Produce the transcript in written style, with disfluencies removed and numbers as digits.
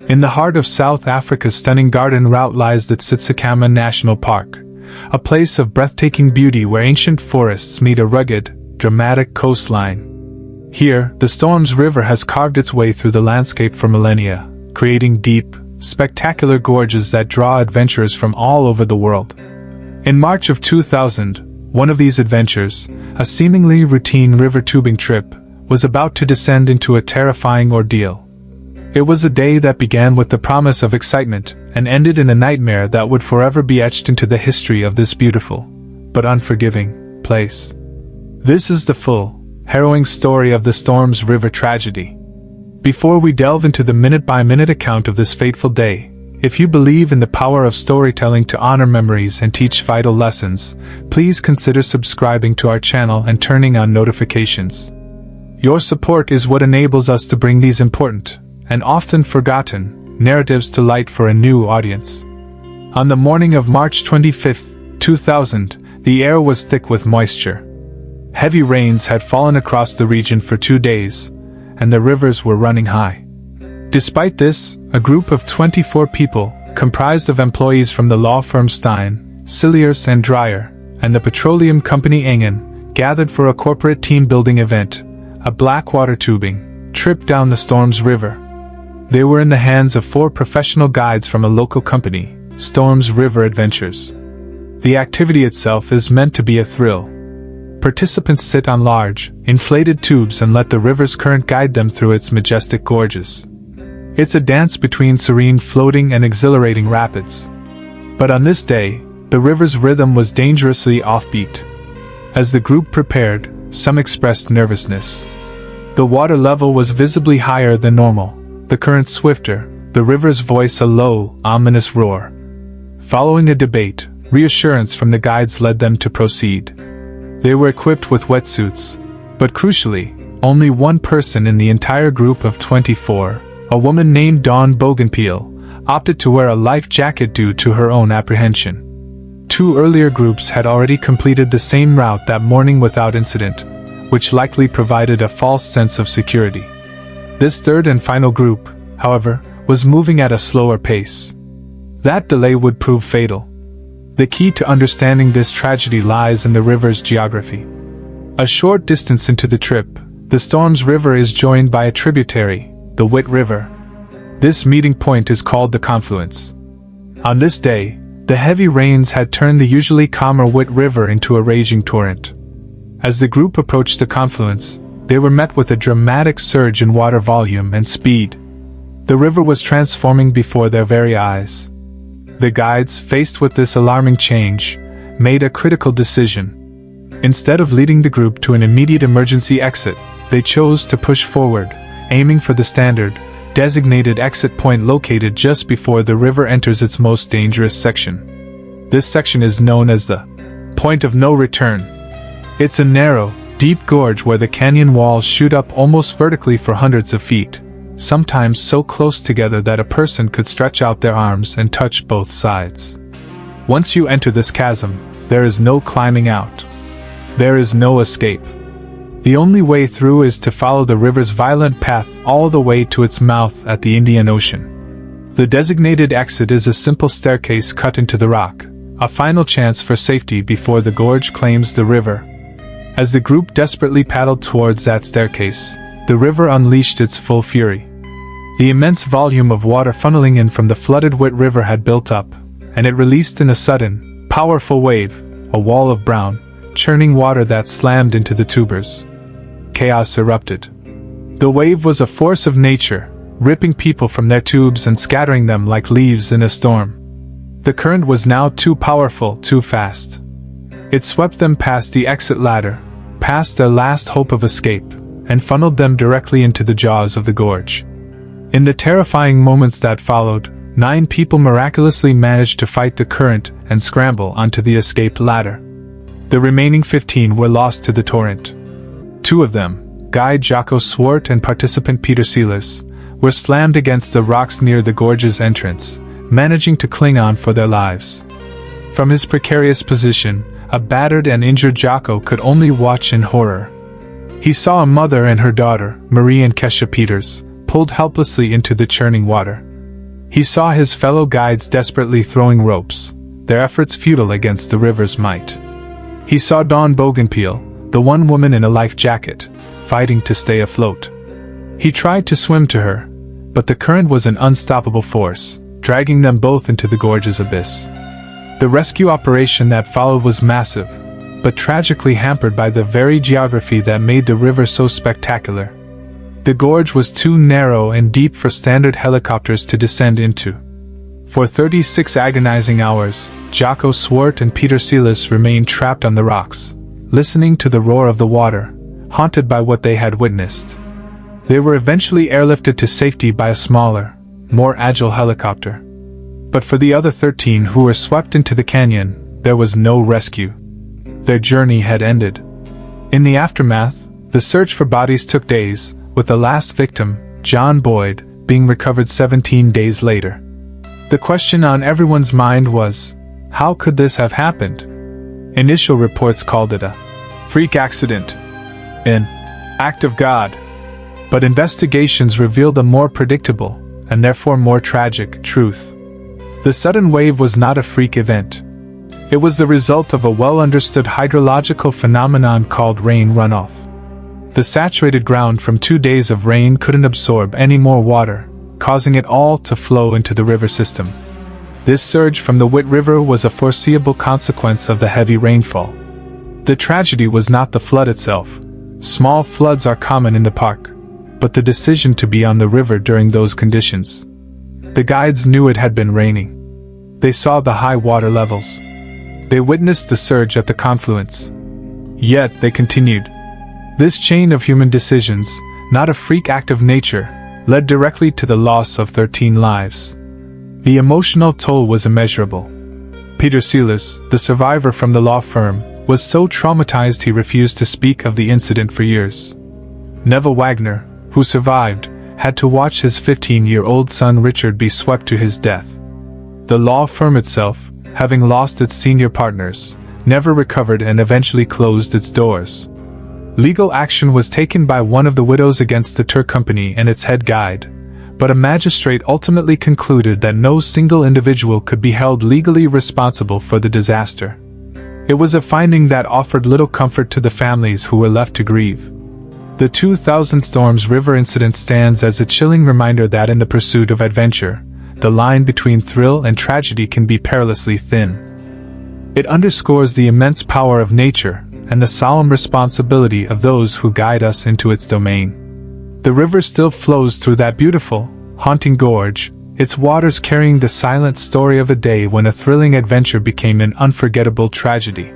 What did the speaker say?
In the heart of South Africa's stunning garden route lies the Tsitsikamma National Park, a place of breathtaking beauty where ancient forests meet a rugged, dramatic coastline. Here, the Storms River has carved its way through the landscape for millennia, creating deep, spectacular gorges that draw adventurers from all over the world. In March of 2000, one of these adventures, a seemingly routine river tubing trip, was about to descend into a terrifying ordeal. It was a day that began with the promise of excitement and ended in a nightmare that would forever be etched into the history of this beautiful, but unforgiving, place. This is the full, harrowing story of the Storms River tragedy. Before we delve into the minute-by-minute account of this fateful day, if you believe in the power of storytelling to honor memories and teach vital lessons, please consider subscribing to our channel and turning on notifications. Your support is what enables us to bring these important, and often forgotten, narratives to light for a new audience. On the morning of March 25, 2000, the air was thick with moisture. Heavy rains had fallen across the region for 2 days, and the rivers were running high. Despite this, a group of 24 people, comprised of employees from the law firm Stein, Cilliers and Dreyer, and the petroleum company Engen, gathered for a corporate team-building event, a blackwater tubing trip down the Storms River. They were in the hands of 4 professional guides from a local company, Storms River Adventures. The activity itself is meant to be a thrill. Participants sit on large, inflated tubes and let the river's current guide them through its majestic gorges. It's a dance between serene floating and exhilarating rapids. But on this day, the river's rhythm was dangerously offbeat. As the group prepared, some expressed nervousness. The water level was visibly higher than normal, the current swifter, the river's voice a low, ominous roar. Following a debate, reassurance from the guides led them to proceed. They were equipped with wetsuits, but crucially, only one person in the entire group of 24, a woman named Dawn Bougainville, opted to wear a life jacket due to her own apprehension. 2 earlier groups had already completed the same route that morning without incident, which likely provided a false sense of security. This third and final group, however, was moving at a slower pace. That delay would prove fatal. The key to understanding this tragedy lies in the river's geography. A short distance into the trip, the Storms River is joined by a tributary, the Whit River. This meeting point is called the confluence. On this day, the heavy rains had turned the usually calmer Whit River into a raging torrent. As the group approached the confluence, they were met with a dramatic surge in water volume and speed. The river was transforming before their very eyes. The guides, faced with this alarming change, made a critical decision. Instead of leading the group to an immediate emergency exit, they chose to push forward, aiming for the standard, designated exit point located just before the river enters its most dangerous section. This section is known as the point of no return. It's a narrow, deep gorge where the canyon walls shoot up almost vertically for hundreds of feet, sometimes so close together that a person could stretch out their arms and touch both sides. Once you enter this chasm, there is no climbing out. There is no escape. The only way through is to follow the river's violent path all the way to its mouth at the Indian Ocean. The designated exit is a simple staircase cut into the rock, a final chance for safety before the gorge claims the river. As the group desperately paddled towards that staircase, the river unleashed its full fury. The immense volume of water funneling in from the flooded Whit River had built up, and it released in a sudden, powerful wave, a wall of brown, churning water that slammed into the tubers. Chaos erupted. The wave was a force of nature, ripping people from their tubes and scattering them like leaves in a storm. The current was now too powerful, too fast. It swept them past the exit ladder, past their last hope of escape, and funneled them directly into the jaws of the gorge. In the terrifying moments that followed, 9 people miraculously managed to fight the current and scramble onto the escape ladder. The remaining 15 were lost to the torrent. 2 of them, guide Jocko Swart and participant Peter Cilliers, were slammed against the rocks near the gorge's entrance, managing to cling on for their lives. From his precarious position, a battered and injured Jocko could only watch in horror. He saw a mother and her daughter, Marie and Kesha Peters, pulled helplessly into the churning water. He saw his fellow guides desperately throwing ropes, their efforts futile against the river's might. He saw Dawn Bougainville, the one woman in a life jacket, fighting to stay afloat. He tried to swim to her, but the current was an unstoppable force, dragging them both into the gorge's abyss. The rescue operation that followed was massive, but tragically hampered by the very geography that made the river so spectacular. The gorge was too narrow and deep for standard helicopters to descend into. For 36 agonizing hours, Jocko Swart and Peter Silas remained trapped on the rocks, listening to the roar of the water, haunted by what they had witnessed. They were eventually airlifted to safety by a smaller, more agile helicopter. But for the other 13 who were swept into the canyon, there was no rescue. Their journey had ended. In the aftermath, the search for bodies took days, with the last victim, John Boyd, being recovered 17 days later. The question on everyone's mind was, how could this have happened? Initial reports called it a freak accident, an act of God. But investigations revealed a more predictable, and therefore more tragic, truth. The sudden wave was not a freak event. It was the result of a well-understood hydrological phenomenon called rain runoff. The saturated ground from 2 days of rain couldn't absorb any more water, causing it all to flow into the river system. This surge from the Whit River was a foreseeable consequence of the heavy rainfall. The tragedy was not the flood itself. Small floods are common in the park, but the decision to be on the river during those conditions. The guides knew it had been raining. They saw the high water levels. They witnessed the surge at the confluence. Yet they continued. This chain of human decisions, not a freak act of nature, led directly to the loss of 13 lives. The emotional toll was immeasurable. Peter Silas, the survivor from the law firm, was so traumatized he refused to speak of the incident for years. Neville Wagner, who survived, had to watch his 15-year-old son Richard be swept to his death. The law firm itself, having lost its senior partners, never recovered and eventually closed its doors. Legal action was taken by one of the widows against the tour company and its head guide, but a magistrate ultimately concluded that no single individual could be held legally responsible for the disaster. It was a finding that offered little comfort to the families who were left to grieve. The 2000 Storms River incident stands as a chilling reminder that in the pursuit of adventure, the line between thrill and tragedy can be perilously thin. It underscores the immense power of nature and the solemn responsibility of those who guide us into its domain. The river still flows through that beautiful, haunting gorge, its waters carrying the silent story of a day when a thrilling adventure became an unforgettable tragedy.